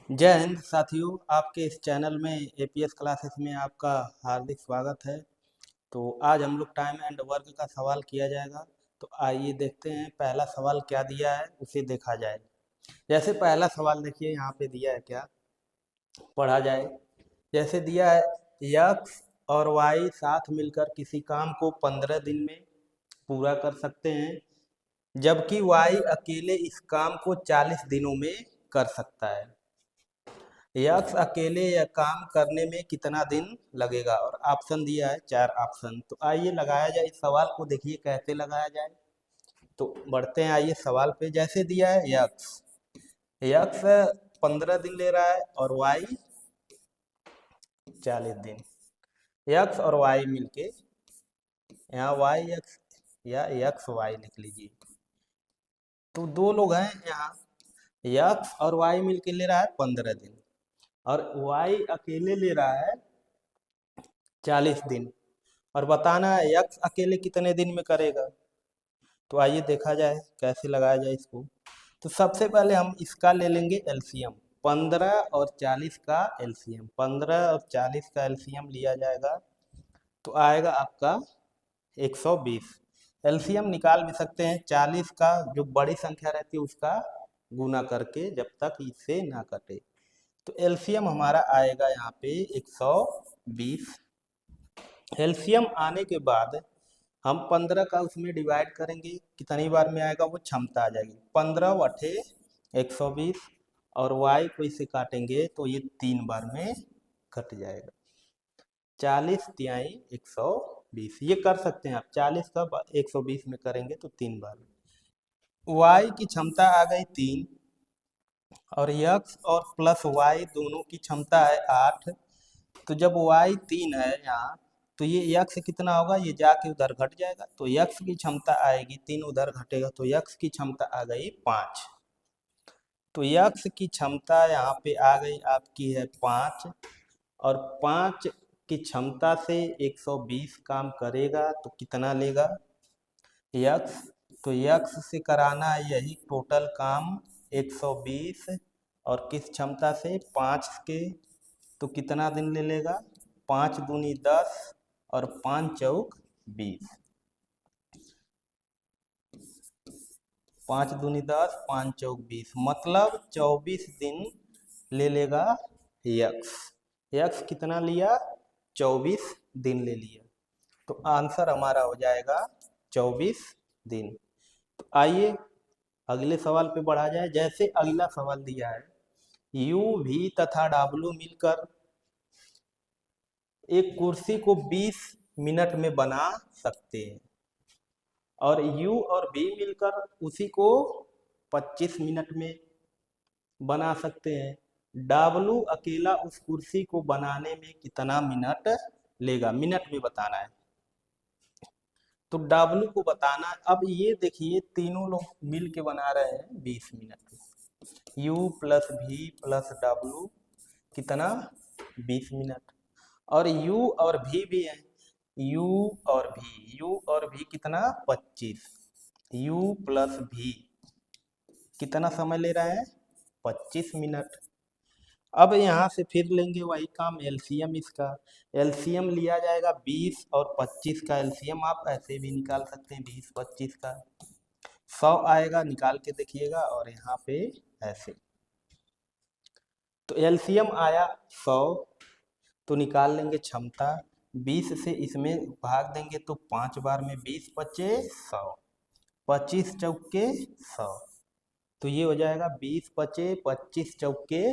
जय हिंद साथियों, आपके इस चैनल में एपीएस क्लासेस में आपका हार्दिक स्वागत है। तो आज हम लोग टाइम एंड वर्क का सवाल किया जाएगा। तो आइए देखते हैं पहला सवाल क्या दिया है, उसे देखा जाए। जैसे पहला सवाल देखिए यहाँ पे दिया है, क्या पढ़ा जाए। जैसे दिया है, यक्स और वाई साथ मिलकर किसी काम को 15 दिन में पूरा कर सकते हैं, जबकि वाई अकेले इस काम को 40 दिनों में कर सकता है। यक्स अकेले यह काम करने में कितना दिन लगेगा, और ऑप्शन दिया है 4 ऑप्शन। तो आइए लगाया जाए इस सवाल को, देखिए कैसे लगाया जाए। तो बढ़ते हैं, आइए सवाल पे। जैसे दिया है यक्स यक्स 15 दिन ले रहा है और वाई 40 दिन। यक्स और वाई मिलके, यहाँ वाई यक्स या यक्स वाई लिख लीजिए। तो दो लोग हैं यहाँ, यक्स और वाई मिलके ले रहा है 15 दिन और वाई अकेले ले रहा है 40 दिन, और बताना है यक्स अकेले कितने दिन में करेगा। तो आइए देखा जाए कैसे लगाया जाए इसको। तो सबसे पहले हम इसका ले लेंगे एलसीएम, 15 और 40 का एलसीएम। 15 और 40 का एलसीएम लिया जाएगा तो आएगा आपका 120। एलसीएम निकाल भी सकते हैं, 40 का जो बड़ी संख्या रहती है उसका गुना करके, जब तक इससे ना कटे। तो एलसीएम हमारा आएगा यहाँ पे 120। एलसीएम आने के बाद हम 15 का उसमें डिवाइड करेंगे, कितनी बार में आएगा वो क्षमता आ जाएगी। 15 वठे 120, और y को इसे काटेंगे तो ये 3 बार में कट जाएगा। 40 तिहाई 120, ये कर सकते हैं आप। 40 का 120 में करेंगे तो 3 बार में। y की क्षमता आ गई 3, और x और प्लस y दोनों की क्षमता है 8। तो जब y 3 है यहाँ, तो ये यक्स कितना होगा, ये जाके उधर घट जाएगा। तो यक्स की क्षमता आएगी 3, उधर घटेगा तो यक्स की क्षमता आ गई 5। तो यक्स की क्षमता यहाँ पे आ गई आपकी है 5, और 5 की क्षमता से 120 काम करेगा तो कितना लेगा यक्स। तो यक्स से कराना है यही टोटल काम 120, और किस क्षमता से 5 के, तो कितना दिन ले लेगा, 5 दूनी 10 और 5 चौक 20। 5 दूनी 10, 5 चौक 20, मतलब 24 दिन ले लेगा यक्स। यक्स कितना लिया, 24 दिन ले लिया। तो आंसर हमारा हो जाएगा 24 दिन। तो आइए अगले सवाल पे बढ़ा जाए। जैसे अगला सवाल दिया है, यू भी तथा डब्लू मिलकर एक कुर्सी को 20 मिनट में बना सकते हैं, और U और V मिलकर उसी को 25 मिनट में बना सकते हैं। W अकेला उस कुर्सी को बनाने में कितना मिनट लेगा, मिनट में बताना है। तो W को बताना है। अब ये देखिए तीनों लोग मिल के बना रहे हैं 20 मिनट में। U plus V plus W कितना, 20 मिनट। और U और V भी है, U और V कितना, 25। U प्लस V कितना समय ले रहा है, 25 मिनट। अब यहाँ से फिर लेंगे वही काम, एलसीएम इसका। एलसीएम लिया जाएगा 20 और 25 का एलसीएम आप ऐसे भी निकाल सकते हैं, 20 25 का 100 आएगा, निकाल के देखिएगा। और यहाँ पे ऐसे, तो एलसीएम आया 100, तो निकाल लेंगे क्षमता। 20 से इसमें भाग देंगे तो 5 बार में 20 पचे 100, 25 चौके 100। तो ये हो जाएगा 20 पचे 25 चौके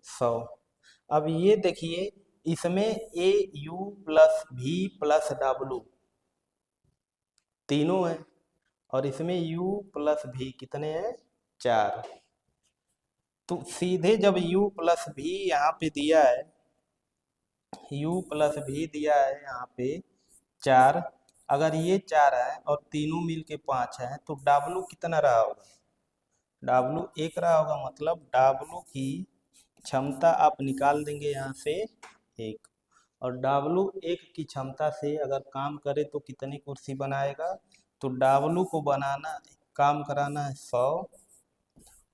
100। अब ये देखिए इसमें ए यू प्लस भी प्लस डब्लू तीनों है, और इसमें u प्लस भी कितने हैं, 4। तो सीधे जब u प्लस भी यहाँ पे दिया है, u प्लस भी दिया है यहाँ पे 4, अगर ये 4 है और तीनों मिल के 5 है, तो W कितना रहा होगा, W 1 रहा होगा। मतलब W की क्षमता आप निकाल देंगे यहाँ से 1, और W 1 की क्षमता से अगर काम करे तो कितनी कुर्सी बनाएगा। तो W को बनाना, काम कराना है 100,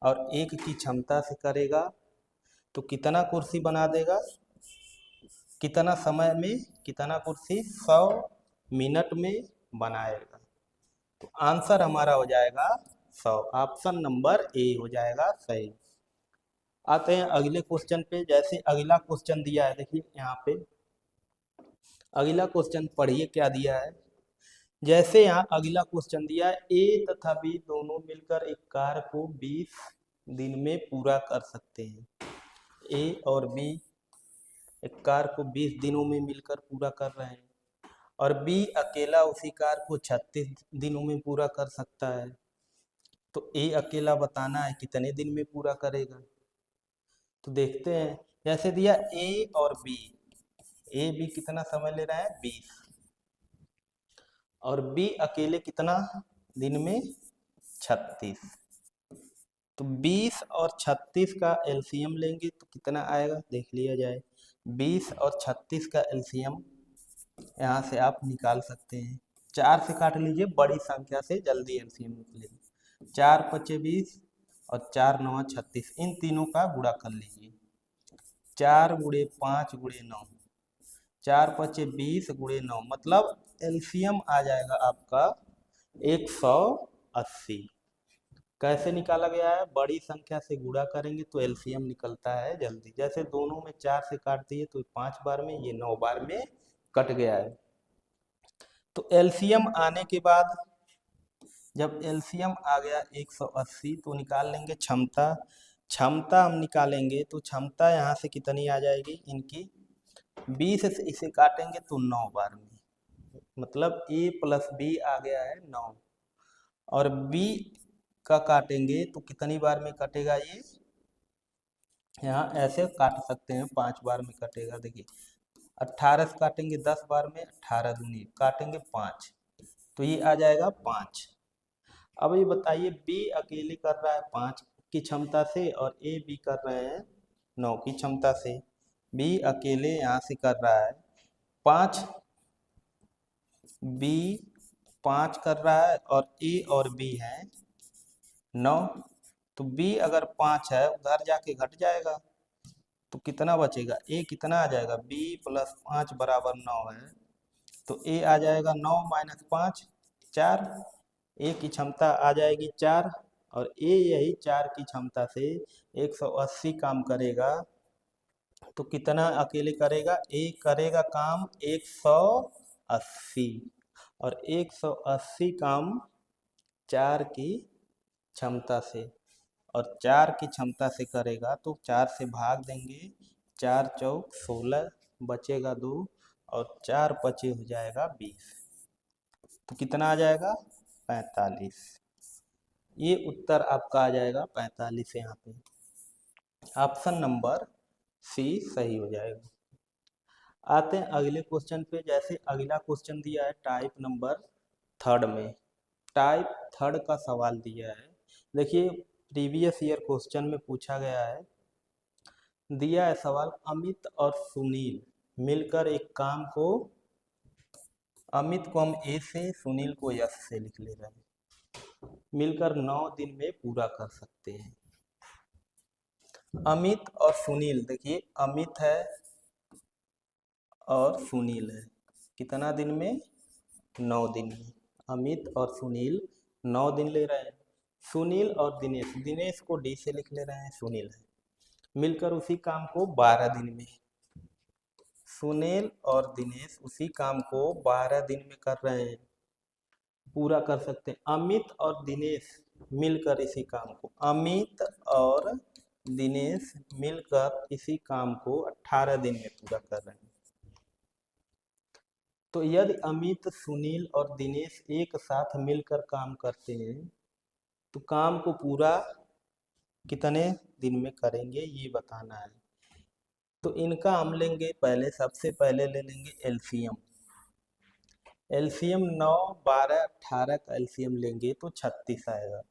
और 1 की क्षमता से करेगा तो कितना कुर्सी बना देगा, कितना समय में, कितना कुर्सी, 100 मिनट में बनाएगा। तो आंसर हमारा हो जाएगा 100। ऑप्शन नंबर ए हो जाएगा सही। आते हैं अगले क्वेश्चन पे। जैसे अगला क्वेश्चन दिया है, देखिए यहाँ पे अगला क्वेश्चन पढ़िए क्या दिया है। जैसे यहाँ अगला क्वेश्चन दिया है, ए तथा बी दोनों मिलकर एक कार्य को 20 दिन में पूरा कर सकते हैं। ए और बी एक कार्य को 20 दिनों में मिलकर पूरा कर रहे हैं, और बी अकेला उसी कार्य को 36 दिनों में पूरा कर सकता है। तो ए अकेला बताना है कितने दिन में पूरा करेगा। तो देखते हैं, जैसे दिया ए और बी, ए बी कितना समय ले रहा है 20, और बी अकेले कितना दिन में 36। तो 20 और 36 का एलसीएम लेंगे तो कितना आएगा, देख लिया जाए। 20 और 36 का एलसीएम यहाँ से आप निकाल सकते हैं। 4 से काट लीजिए, बड़ी संख्या से जल्दी एलसीएम निकलेगी। 4 पचे 20 और 4 9 36, इन तीनों का गुणा कर लीजिए। 4 गुणे 5 गुणे 9, 4 पचे 20 गुणे 9, मतलब एलसीएम आ जाएगा आपका 180। कैसे निकाला गया है, बड़ी संख्या से गुणा करेंगे तो एलसीएम निकलता है जल्दी। जैसे दोनों में 4 से काट दिए तो 5 बार में, ये 9 बार में कट गया है। तो एलसीएम आने के बाद, जब एलसीएम आ गया 180 तो निकाल लेंगे क्षमता। क्षमता हम निकालेंगे तो क्षमता यहाँ से कितनी आ जाएगी इनकी, 20 से इसे काटेंगे तो 9 बार में, मतलब a प्लस बी आ गया है 9, और b का काटेंगे तो कितनी बार में कटेगा ये, यहाँ ऐसे काट सकते हैं 5 बार में कटेगा। देखिए 18 से काटेंगे 10 बार में, 18 दूनी काटेंगे 5, तो ये आ जाएगा 5। अब ये बताइए, बी अकेले कर रहा है 5 की क्षमता से और ए बी कर रहे हैं 9 की क्षमता से। बी अकेले यहाँ से कर रहा है 5, बी 5 कर रहा है और ए और बी है 9। तो बी अगर 5 है, उधर जाके घट जाएगा तो कितना बचेगा, ए कितना आ जाएगा, b प्लस 5 बराबर 9 है, तो ए आ जाएगा 9 माइनस 5 4। ए की क्षमता आ जाएगी 4, और ए यही 4 की क्षमता से 180 काम करेगा। तो कितना अकेले करेगा, ए करेगा काम 180, और 180 काम 4 की क्षमता से, और 4 की क्षमता से करेगा तो 4 से भाग देंगे, 4 चौक 16, बचेगा 2, और 4 पचे हो जाएगा 20, तो कितना आ जाएगा 45। ये उत्तर आपका आ जाएगा 45 यहाँ पे। ऑप्शन नंबर सी सही हो जाएगा। आते हैं अगले क्वेश्चन पे। जैसे अगला क्वेश्चन दिया है टाइप नंबर 3 में, टाइप 3 का सवाल दिया है। देखिए प्रीवियस ईयर क्वेश्चन में पूछा गया है, दिया है सवाल, अमित और सुनील मिलकर एक काम को, अमित को हम ए से, सुनील को एस से लिख ले रहे हैं, मिलकर 9 दिन में पूरा कर सकते हैं। अमित और सुनील, देखिए अमित है और सुनील है, कितना दिन में, 9 दिन में। अमित और सुनील 9 दिन ले रहे हैं। सुनील और दिनेश, दिनेश को डी से लिख ले रहे हैं, सुनील है, मिलकर उसी काम को 12 दिन में। सुनील और दिनेश उसी काम को 12 दिन में कर रहे हैं, पूरा कर सकते हैं। अमित और दिनेश मिलकर इसी काम को, अमित और दिनेश मिलकर इसी काम को 18 दिन में पूरा कर रहे हैं। तो यदि अमित, सुनील और दिनेश एक साथ मिलकर काम करते हैं तो काम को पूरा कितने दिन में करेंगे ये बताना है। तो इनका हम लेंगे पहले, सबसे पहले ले लेंगे एलसीएम। एलसीएम 9 12 18 का एलसीएम लेंगे तो 36 आएगा।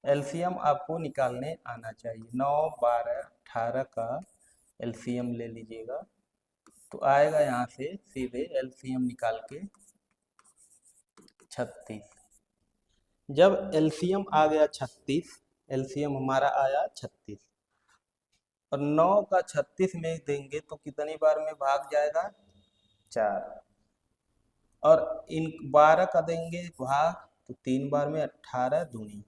एलसीएम आपको निकालने आना चाहिए। 9 12 18 का एलसीएम ले लीजिएगा तो आएगा यहाँ से सीधे एलसीएम निकाल के 36। जब एलसीएम आ गया 36, एलसीएम हमारा आया 36, और 9 का 36 में देंगे तो कितनी बार में भाग जाएगा? 4। और इन 12 का देंगे भाग तो 3 बार में 18 दूनी।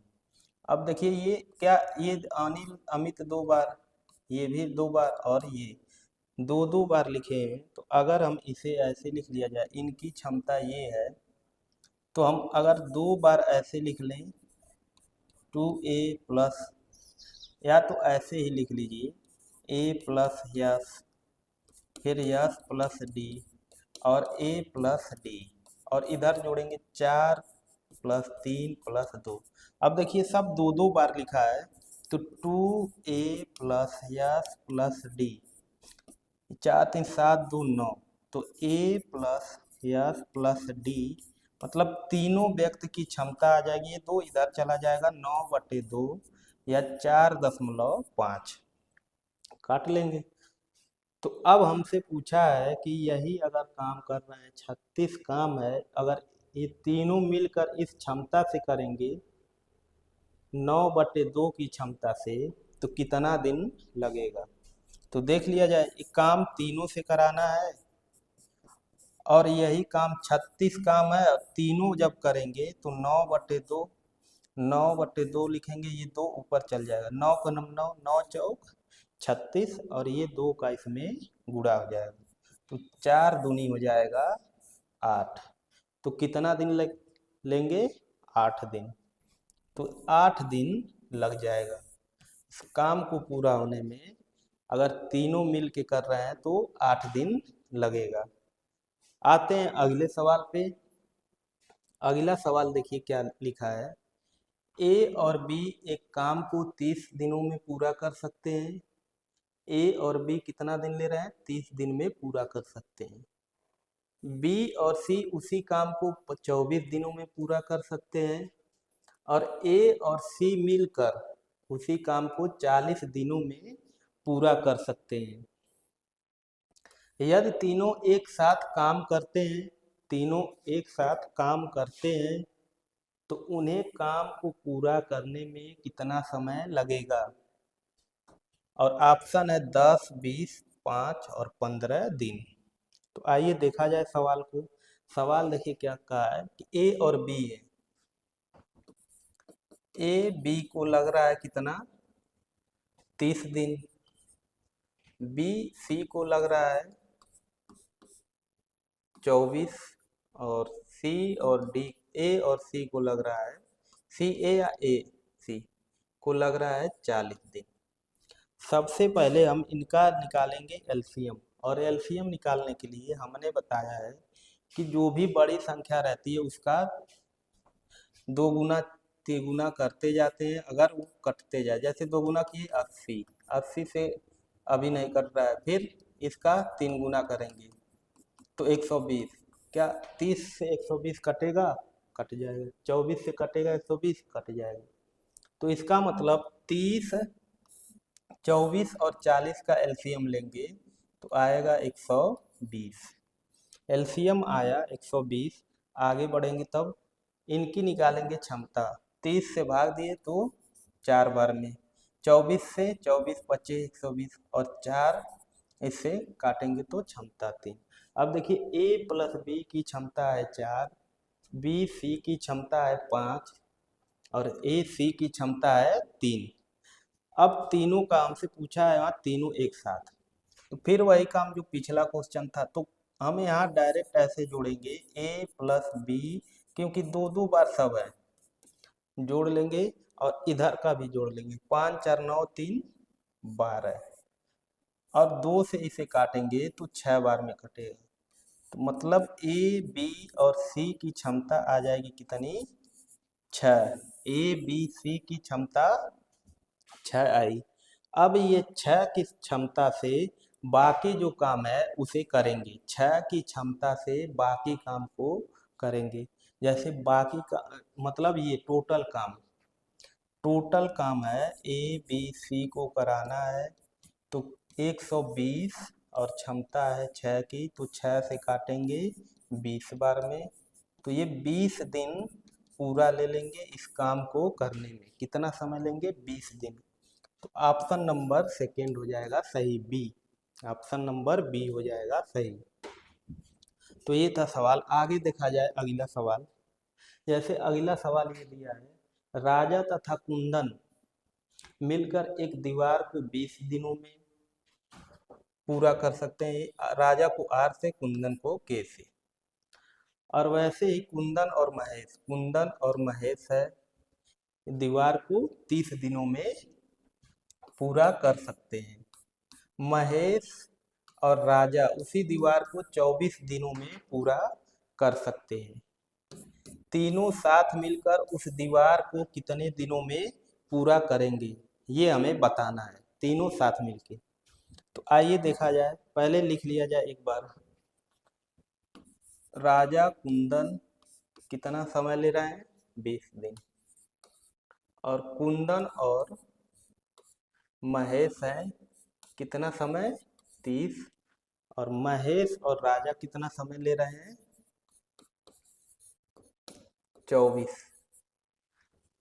अब देखिए ये क्या, ये अनिल अमित 2 बार, ये भी 2 बार और ये 2 बार लिखे हैं। तो अगर हम इसे ऐसे लिख लिया जाए, इनकी क्षमता ये है, तो हम अगर 2 बार ऐसे लिख लें 2a प्लस, या तो ऐसे ही लिख लीजिए a प्लस यस, फिर यस प्लस डी और a प्लस डी, और इधर जोड़ेंगे 4 प्लस 3 प्लस 2। अब देखिए सब 2 बार लिखा है, तो 2a plus yes plus D, 4 3 7 2 9, तो a plus yes plus D, मतलब तीनों व्यक्ति की क्षमता आ जाएगी। ये 2 इधर चला जाएगा, 9/2 या 4.5 काट लेंगे। तो अब हमसे पूछा है कि यही अगर काम कर रहे हैं, 36 काम है, अगर ये तीनों मिलकर इस क्षमता से करेंगे 9/2 की क्षमता से, तो कितना दिन लगेगा? तो देख लिया जाए, एक काम तीनों से कराना है और यही काम 36 काम है, और तीनों जब करेंगे तो 9/2 लिखेंगे, ये 2 ऊपर चल जाएगा, 9 का 9 9 चौक 36, और ये 2 का इसमें गुणा हो जाएगा, तो 4 दूनी हो जाएगा 8। तो कितना दिन लेंगे? 8 दिन। तो 8 दिन लग जाएगा इस काम को पूरा होने में। अगर तीनों मिल के कर रहे हैं तो 8 दिन लगेगा। आते हैं अगले सवाल पे। अगला सवाल देखिए क्या लिखा है। ए और बी एक काम को 30 दिनों में पूरा कर सकते हैं। ए और बी कितना दिन ले रहे हैं? 30 दिन में पूरा कर सकते हैं। बी और सी उसी काम को 24 दिनों में पूरा कर सकते हैं। और ए और सी मिलकर उसी काम को 40 दिनों में पूरा कर सकते हैं। यदि तीनों एक साथ काम करते हैं, तीनों एक साथ काम करते हैं, तो उन्हें काम को पूरा करने में कितना समय लगेगा? और ऑप्शन है 10, 20, 5 और 15 दिन। तो आइए देखा जाए सवाल को। सवाल देखिए क्या कहा है कि ए और बी है। ए बी को लग रहा है कितना? 30 दिन। बी सी को लग रहा है 24, और सी और डी, ए और सी को लग रहा है, सी ए या ए सी को लग रहा है 40 दिन। सबसे पहले हम इनका निकालेंगे एलसीएम, और एलसीएम निकालने के लिए हमने बताया है कि जो भी बड़ी संख्या रहती है उसका 2 गुना 3 गुना करते जाते हैं, अगर वो कटते जाए। जैसे 2 गुना किए 80, 80 से अभी नहीं कट रहा है, फिर इसका 3 गुना करेंगे तो 120। क्या 30 से 120 कटेगा? कट जाएगा। 24 से कटेगा 120? कट जाएगा। तो इसका मतलब 30, 24 और 40 का एलसीएम लेंगे तो आएगा 120। एलसीएम आया 120। आगे बढ़ेंगे तब इनकी निकालेंगे क्षमता। 30 से भाग दिए तो 4 बार में, 24 से 24 बचे 120, और 4 इससे काटेंगे तो क्षमता 3। अब देखिए ए प्लस बी की क्षमता है 4, बी सी की क्षमता है 5, और ए सी की क्षमता है 3। अब तीनों का हमसे पूछा है, यहाँ तीनों एक साथ, तो फिर वही काम जो पिछला क्वेश्चन था, तो हम यहाँ डायरेक्ट ऐसे जोड़ेंगे ए प्लस बी, क्योंकि 2 बार सब है, जोड़ लेंगे और इधर का भी जोड़ लेंगे। 5 4 9 3 12, और 2 से इसे काटेंगे तो 6 बार में कटेगा। तो मतलब ए बी और सी की क्षमता आ जाएगी कितनी? 6। ए बी सी की क्षमता 6 आई। अब ये 6 की क्षमता से बाकी जो काम है उसे करेंगे, 6 की क्षमता से बाकी काम को करेंगे। जैसे बाकी का मतलब ये टोटल काम है ए बी सी को कराना है, तो 120 और क्षमता है 6 की, तो 6 से काटेंगे 20 बार में, तो ये 20 दिन पूरा ले लेंगे इस काम को करने में। कितना समय लेंगे? 20 दिन। तो ऑप्शन नंबर सेकेंड हो जाएगा सही, बी। ऑप्शन नंबर बी हो जाएगा सही। तो ये था सवाल। आगे देखा जाए अगला सवाल। जैसे अगला सवाल ये दिया है, राजा तथा कुंदन मिलकर एक दीवार को 20 दिनों में पूरा कर सकते हैं। राजा को आर से, कुंदन को के से। और वैसे ही कुंदन और महेश है, दीवार को 30 दिनों में पूरा कर सकते हैं। महेश और राजा उसी दीवार को 24 दिनों में पूरा कर सकते हैं। तीनों साथ मिलकर उस दीवार को कितने दिनों में पूरा करेंगे, ये हमें बताना है, तीनों साथ मिलके। तो आइए देखा जाए, पहले लिख लिया जाए एक बार। राजा कुंदन कितना समय ले रहे हैं, 20 दिन। और कुंदन और महेश है कितना समय, 30। और महेश और राजा कितना समय ले रहे हैं, 24।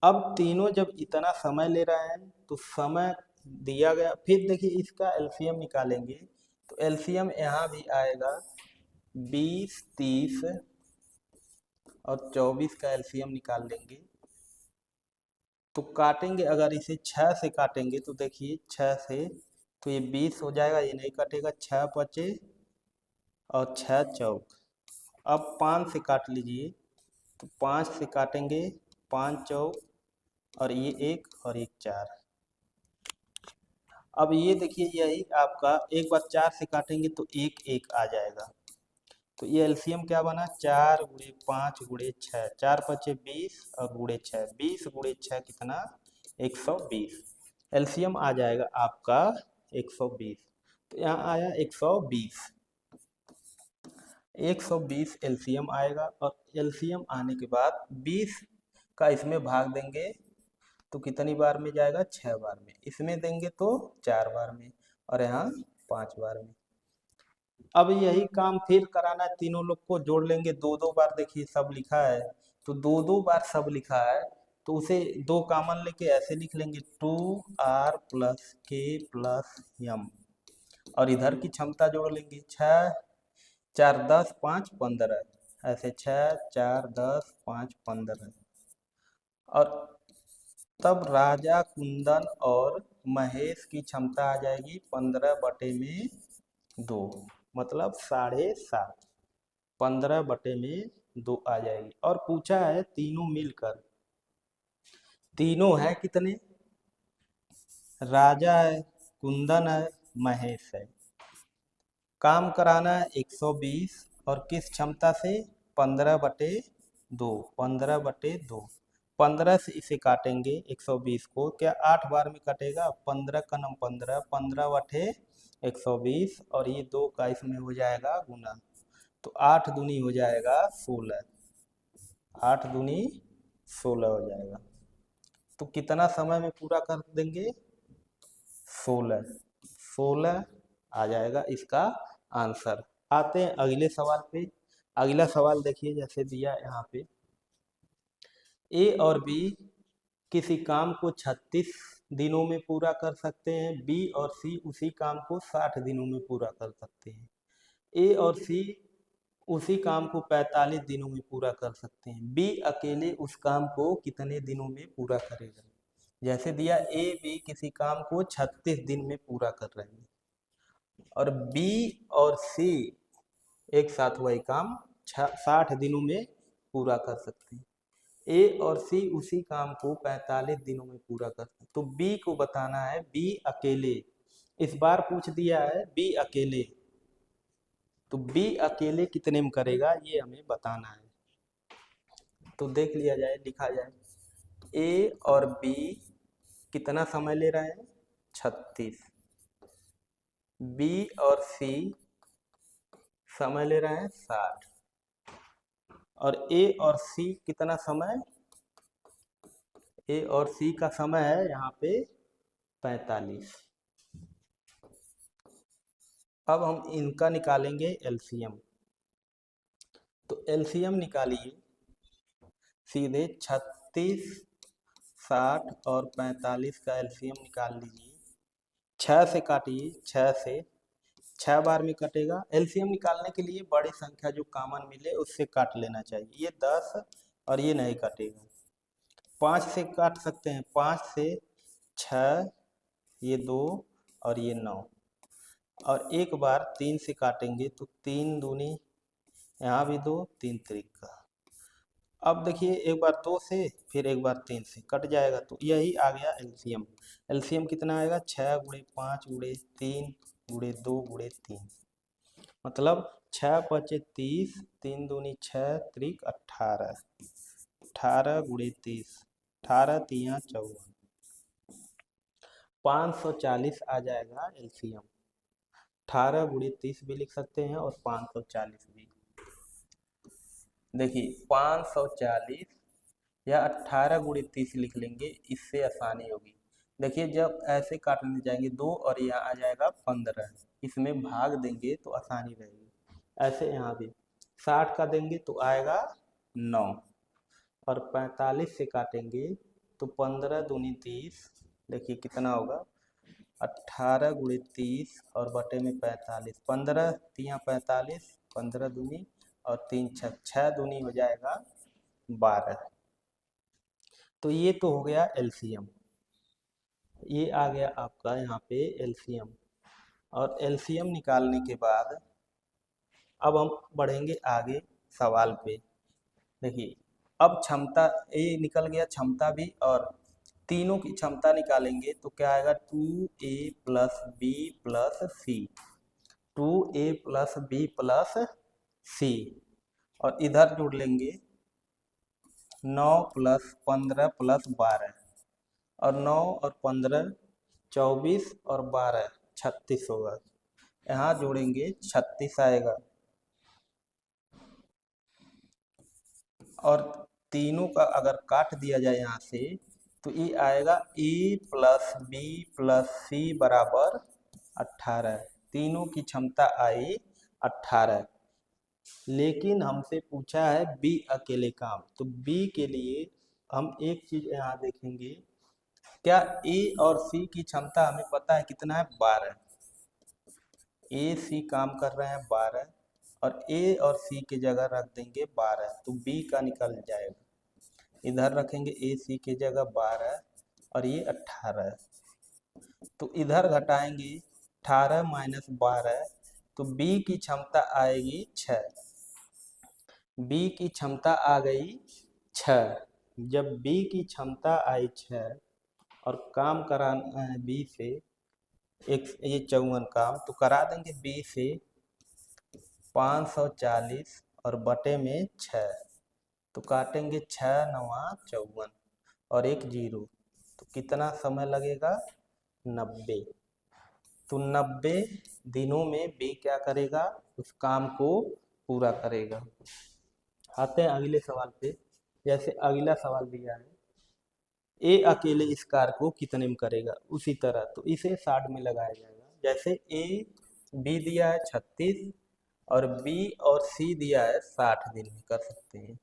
अब तीनों जब इतना समय ले रहे हैं तो समय दिया गया, फिर देखिए इसका एलसीएम निकालेंगे। तो एलसीएम यहाँ भी आएगा 20, 30 और 24 का एलसीएम निकाल लेंगे। तो काटेंगे, अगर इसे 6 से काटेंगे तो देखिए 6 से तो ये 20 हो जाएगा, ये नहीं कटेगा, 6 बचे और 6 चौक। अब 5 से काट लीजिए, तो 5 से काटेंगे, 5 चौक और ये 1 और 1 4। अब ये देखिए यही आपका, एक बार 4 से काटेंगे तो 1 1 आ जाएगा। तो ये एलसीएम क्या बना, 4 गुणे 5 गुणे 6, 4 पचे 20 और गुणे 6, 20 गुणे 6 कितना, 120। एलसीएम आ जाएगा आपका 120। तो यहाँ आया 120, 120 एलसीएम आएगा। और एलसीएम आने के बाद 20 का इसमें भाग देंगे तो कितनी बार में जाएगा, 6 बार में। इसमें देंगे तो 4 बार में, और यहाँ 5 बार में। अब यही काम फिर कराना है, तीनों लोग को जोड़ लेंगे, 2 2 बार। देखिए सब लिखा है तो 2 2 बार सब लिखा है, तो उसे 2 कॉमन लेके ऐसे लिख लेंगे, 2r प्लस के प्लस m। और इधर की क्षमता जोड़ लेंगे, 6 4 10 5 15, ऐसे 6 4 10 5 15। और तब राजा कुंदन और महेश की क्षमता आ जाएगी 15/2, मतलब 7.5। 15/2 आ जाएगी। और पूछा है तीनों मिलकर, तीनों है कितने, राजा है, कुंदन है, महेश है। काम कराना है 120 और किस क्षमता से, 15/2। 15/2, 15 से इसे काटेंगे 120 को, क्या 8 बार में कटेगा, 15 का नम 15, 15/120। और ये 2 का इसमें हो जाएगा गुना, तो 8 दूनी हो जाएगा 16, 8 दूनी 16 हो जाएगा। तो कितना समय में पूरा कर देंगे, 16 आ जाएगा इसका आंसर। आते हैं अगले सवाल पे। अगला सवाल देखिए, जैसे दिया यहाँ पे, ए और बी किसी काम को 36 दिनों में पूरा कर सकते हैं, बी और सी उसी काम को 60 दिनों में पूरा कर सकते हैं। ए और सी उसी काम को 45 दिनों में पूरा कर सकते हैं, बी अकेले उस काम को कितने दिनों में पूरा करेगा। जैसे दिया ए बी किसी काम को 36 दिन में पूरा कर रहे हैं, और बी और सी एक साथ वही काम 60 दिनों में पूरा कर सकते हैं। ए और सी उसी काम को 45 दिनों में पूरा कर सकते हैं। तो बी को बताना है, बी अकेले, इस बार पूछ दिया है बी अकेले, तो बी अकेले कितने में करेगा ये हमें बताना है। तो देख लिया जाए, लिखा जाए, ए और बी कितना समय ले रहे हैं, 36। बी और सी समय ले रहे हैं 60। और ए और सी कितना समय, ए और सी का समय है यहाँ पे 45। अब हम इनका निकालेंगे एलसीएम। तो एलसीएम निकालिए सीधे, 36, 60 और 45 का एलसीएम निकाल लीजिए। 6 से काटिए, 6 से 6 बार में कटेगा। एलसीएम निकालने के लिए बड़ी संख्या जो कॉमन मिले उससे काट लेना चाहिए। ये 10 और ये नहीं कटेगा। 5 से काट सकते हैं, 5 से 6, ये 2 और ये 9। और एक बार 3 से काटेंगे तो 3 दूनी, यहाँ भी 2, 3 त्रिक का। अब देखिए एक बार 2 से फिर एक बार 3 से कट जाएगा, तो यही आ गया एलसीएम। एलसीएम कितना आएगा? 6 गुणे 5 गुणे 3 गुणे 2 गुणे 3, मतलब 6 पचे 30, 3 दूनी 6 त्रिक 18, 18 गुणे 30, 18 तिया 54, 540 आ जाएगा एलसीएम। 18 गुणे 30 भी लिख सकते हैं और 540 भी। देखिए 540 या 18 गुणे 30 लिख लेंगे, इससे आसानी होगी। देखिए जब ऐसे काटने जाएंगे 2 और यहाँ आ जाएगा 15, इसमें भाग देंगे तो आसानी रहेगी। ऐसे यहाँ भी 60 का देंगे तो आएगा 9, और 45 से काटेंगे तो 15 दूनी 30, देखिए कितना होगा? 18 गुणे 30 और बटे में 45, 15 तिया 45, 15 दूनी और 3 6 दूनी हो जाएगा 12। तो ये तो हो गया एलसीएम। ये आ गया आपका यहाँ पे एलसीएम। और एलसीएम निकालने के बाद अब हम बढ़ेंगे आगे सवाल पे। देखिए अब क्षमता ये निकल गया, क्षमता भी, और तीनों की क्षमता निकालेंगे तो क्या आएगा? 2a प्लस बी प्लस सी, 2a प्लस बी प्लस सी, और इधर जोड़ लेंगे 9 प्लस 15 प्लस 12, और 9 और 15 24 और 12 36 होगा। यहाँ जोड़ेंगे 36 आएगा, और तीनों का अगर काट दिया जाए यहाँ से तो ये आएगा a प्लस बी प्लस सी बराबर 18। तीनों की क्षमता आई 18, लेकिन हमसे पूछा है बी अकेले काम। तो बी के लिए हम एक चीज यहाँ देखेंगे, क्या ए और सी की क्षमता हमें पता है कितना है? 12। ए सी काम कर रहे हैं 12, और ए और सी की जगह रख देंगे 12, तो बी का निकल जाएगा। इधर रखेंगे ए सी की जगह 12 और ये 18, तो इधर घटाएंगे 18 माइनस 12, तो बी की क्षमता आएगी 6। बी की क्षमता आ गई 6। जब बी की क्षमता आई 6 और काम कराना है बी से एक ये 54 काम, तो करा देंगे बी से 540 और बटे में 6, तो काटेंगे 6 9 54 और एक 0, तो कितना समय लगेगा? 90। तो 90 दिनों में बी क्या करेगा? उस काम को पूरा करेगा। आते हैं अगले सवाल पे। जैसे अगला सवाल दिया है, ए अकेले इस कार्य को कितने में करेगा? उसी तरह तो इसे 60 में लगाया जाएगा। जैसे ए बी दिया है 36 और बी और सी दिया है 60 दिन में कर सकते हैं।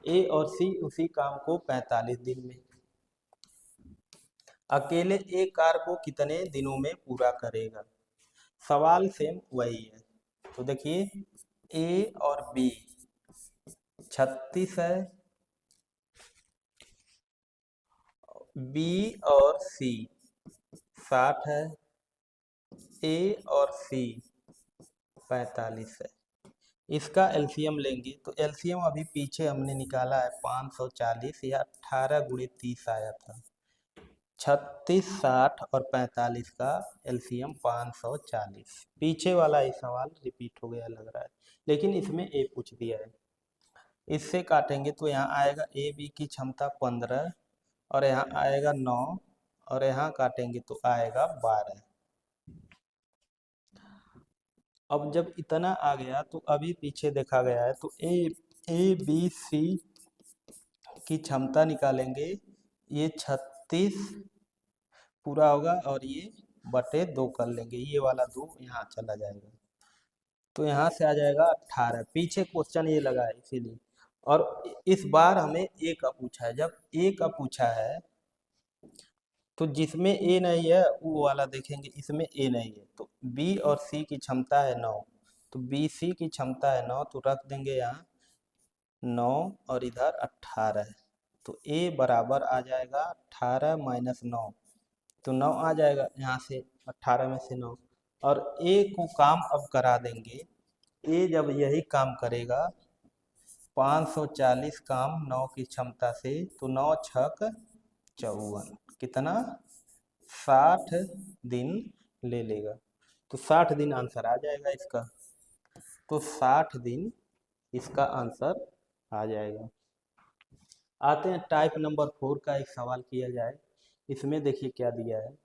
ए और सी उसी काम को 45 दिन में। अकेले ए कार्य को कितने दिनों में पूरा करेगा? सवाल सेम वही है। तो देखिए ए और बी 36 है, बी और सी 60 है, ए और सी 45 है। इसका एलसीएम लेंगे तो एलसीएम अभी पीछे हमने निकाला है 540 या 18 गुणे 30 आया था। 36, 60 और 45 का एलसीएम 540। पीछे वाला ही सवाल रिपीट हो गया लग रहा है, लेकिन इसमें ए पूछ दिया है। इससे काटेंगे तो यहाँ आएगा ए बी की क्षमता 15 और यहाँ आएगा 9 और यहाँ काटेंगे तो आएगा 12। अब जब इतना आ गया तो अभी पीछे देखा गया है तो ए बी सी की क्षमता निकालेंगे। ये 36 पूरा होगा और ये बटे 2 कर लेंगे, ये वाला 2 यहाँ चला जाएगा, तो यहाँ से आ जाएगा 18। पीछे क्वेश्चन ये लगा है इसीलिए। और इस बार हमें ए का पूछा है। जब ए का पूछा है तो जिसमें ए नहीं है वो वाला देखेंगे, इसमें ए नहीं है, तो बी और सी की क्षमता है 9, तो बी सी की क्षमता है 9, तो रख देंगे यहाँ 9 और इधर 18, तो ए बराबर आ जाएगा 18 माइनस 9, तो 9 आ जाएगा यहाँ से, 18 में से 9, और ए को काम अब करा देंगे। ए जब यही काम करेगा 540 काम 9 की क्षमता से, तो 9 छक 54, कितना 60 दिन ले लेगा, तो 60 दिन आंसर आ जाएगा इसका, तो 60 दिन इसका आंसर आ जाएगा। आते हैं टाइप नंबर 4 का एक सवाल किया जाए। इसमें देखिए क्या दिया है।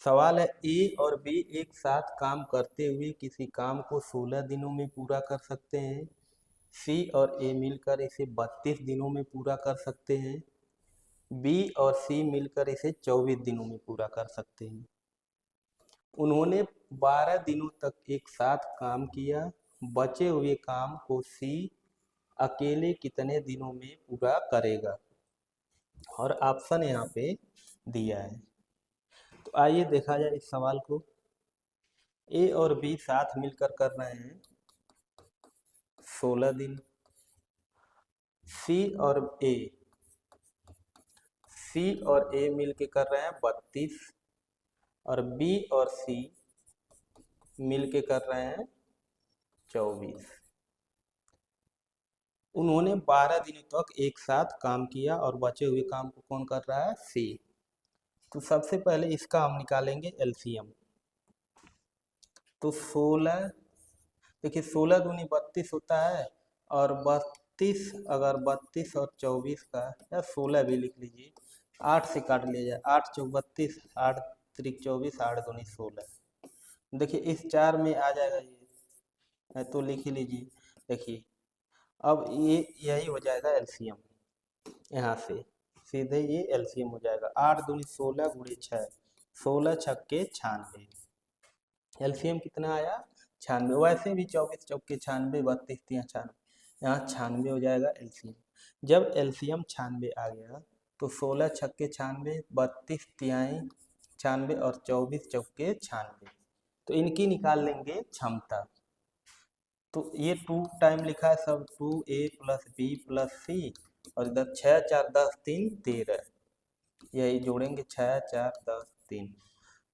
सवाल है ए और बी एक साथ काम करते हुए किसी काम को 16 दिनों में पूरा कर सकते हैं। सी और ए मिलकर इसे 32 दिनों में पूरा कर सकते हैं। बी और सी मिलकर इसे 24 दिनों में पूरा कर सकते हैं। उन्होंने 12 दिनों तक एक साथ काम किया। बचे हुए काम को सी अकेले कितने दिनों में पूरा करेगा, और ऑप्शन यहाँ पे दिया है। तो आइए देखा जाए इस सवाल को। ए और बी साथ मिलकर कर रहे हैं 16 दिन। सी और ए मिलके कर रहे हैं 32, और बी और सी मिलके कर रहे हैं 24। उन्होंने 12 दिनों तक एक साथ काम किया और बचे हुए काम को कौन कर रहा है, सी। तो सबसे पहले इसका हम निकालेंगे एलसीएम। तो 16, देखिए 16 दूनी 32 होता है, और 32 अगर 32 और 24 का, या 16 भी लिख लीजिए, 8 से काट लिया जाए, 8 चौक 32, 8 त्रिक 24, 8 दूनी 16। देखिए इस 4 में आ जाएगा ये, तो लिख ही लीजिए। देखिए अब ये यही हो जाएगा एलसीएम, यहाँ से सीधे ये एलसीएम हो जाएगा। 8 दूनी 16 गुणे 6, 16 छक्के 96, एलसीएम कितना आया 96। वैसे भी 24 चौके 96, 32 तिया 96, यहाँ 96 हो जाएगा एलसीएम। जब एलसीएम 96 आ गया, तो 16 छक्के 96, 32 तिहाई 96 और 24 चौके 96, तो इनकी निकाल लेंगे क्षमता। तो ये 2 टाइम लिखा है सब, 2a प्लस बी प्लस सी, और इधर 6 4 10 3 13, यही जोड़ेंगे 6 4 10 3,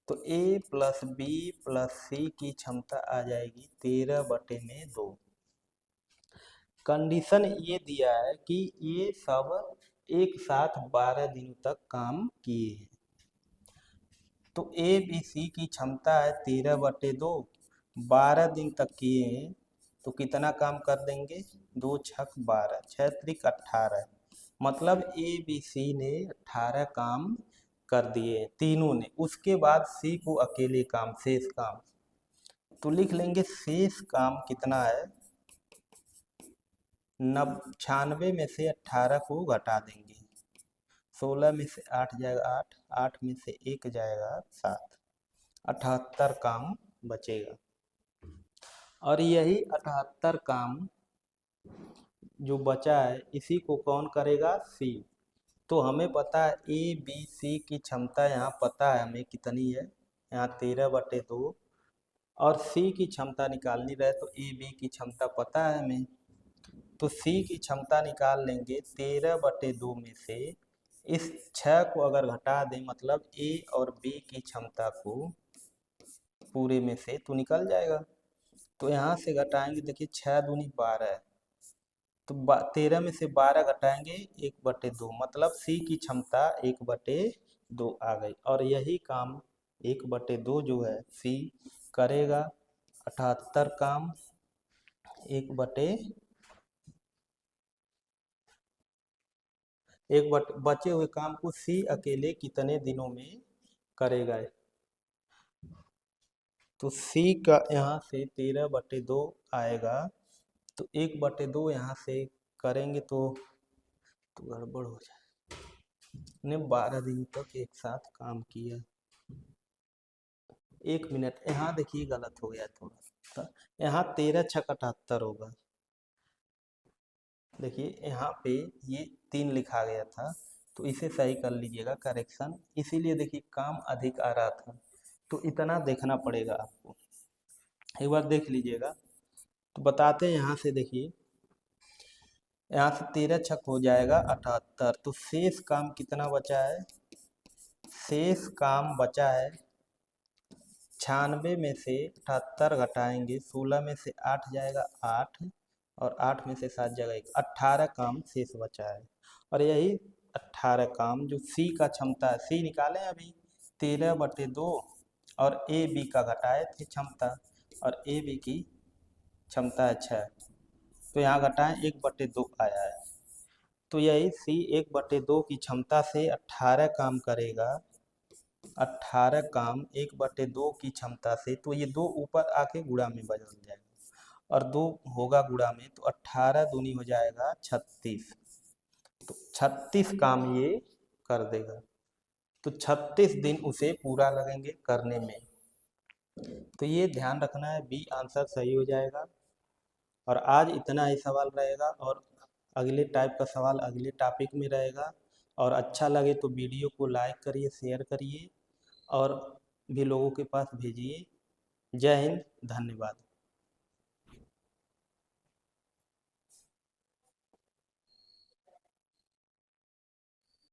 तो a प्लस बी प्लस सी की क्षमता आ जाएगी 13/2। कंडीशन ये दिया है कि ये सब एक साथ 12 दिनों तक काम किए हैं। तो ए बी सी की क्षमता है 13/2, 12 दिन तक किए हैं, तो कितना काम कर देंगे, 2 छक 12, 6 त्रिक 18, मतलब ए बी सी ने 18 काम कर दिए तीनों ने। उसके बाद सी को अकेले काम, शेष काम, तो लिख लेंगे शेष काम कितना है, 96 में से 18 को घटा देंगे, 16 में से 8 जाएगा 8, 8 में से 1 जाएगा 7, 78 काम बचेगा। और यही 78 काम जो बचा है, इसी को कौन करेगा, सी। तो हमें पता है ए बी सी की क्षमता यहाँ पता है हमें कितनी है, यहाँ 13/2, और सी की क्षमता निकालनी रहे तो ए बी की क्षमता पता है हमें, तो सी की क्षमता निकाल लेंगे 13/2 में से। इस 6 को अगर घटा दें, मतलब ए और बी की क्षमता को पूरे में से, तो निकल जाएगा। तो यहाँ से घटाएंगे, देखिए 6 दूनी 12, तो 13 में से 12 घटाएंगे 1/2, मतलब सी की क्षमता 1/2 आ गई। और यही काम 1/2 जो है सी करेगा, 78 काम 1 बचे हुए काम को सी अकेले कितने दिनों में करेगा। तो सी का यहाँ से 13/2 आएगा, तो 1/2 यहाँ से करेंगे तो गड़बड़ हो जाए। ने 12 दिन तक एक साथ काम किया। 1 मिनट, यहाँ देखिए गलत हो गया थोड़ा सा, यहाँ 13 छक 78 होगा। देखिए यहाँ पे ये 3 लिखा गया था, तो इसे सही कर लीजिएगा करेक्शन। इसीलिए देखिए काम अधिक आ रहा था, तो इतना देखना पड़ेगा आपको। एक बार देख लीजिएगा। तो बताते हैं यहाँ से, देखिए यहाँ से 13 छक हो जाएगा 78, तो शेष काम कितना बचा है? शेष काम बचा है 96 में से 78 घटाएंगे, 16 में से 8 जाएगा 8, और 8 में से 7 जाएगा 1, 18 काम शेष बचा है। और यही 18 काम जो सी का क्षमता है, सी निकालें अभी 13/2, और ए बी का घटाए थे क्षमता, और ए बी की क्षमता है 6, तो यहाँ घटाएं 1/2 आया है। तो यही सी 1/2 की क्षमता से 18 काम करेगा, 18 काम 1/2 की क्षमता से, तो ये 2 ऊपर आके गुणा में बदल जाएगा और 2 होगा गुणा में, तो 18 दूनी हो जाएगा 36, तो 36 काम ये कर देगा। तो 36 दिन उसे पूरा लगेंगे करने में। तो ये ध्यान रखना है, बी आंसर सही हो जाएगा। और आज इतना ही सवाल रहेगा, और अगले टाइप का सवाल अगले टॉपिक में रहेगा। और अच्छा लगे तो वीडियो को लाइक करिए, शेयर करिए, और भी लोगों के पास भेजिए। जय हिंद, धन्यवाद।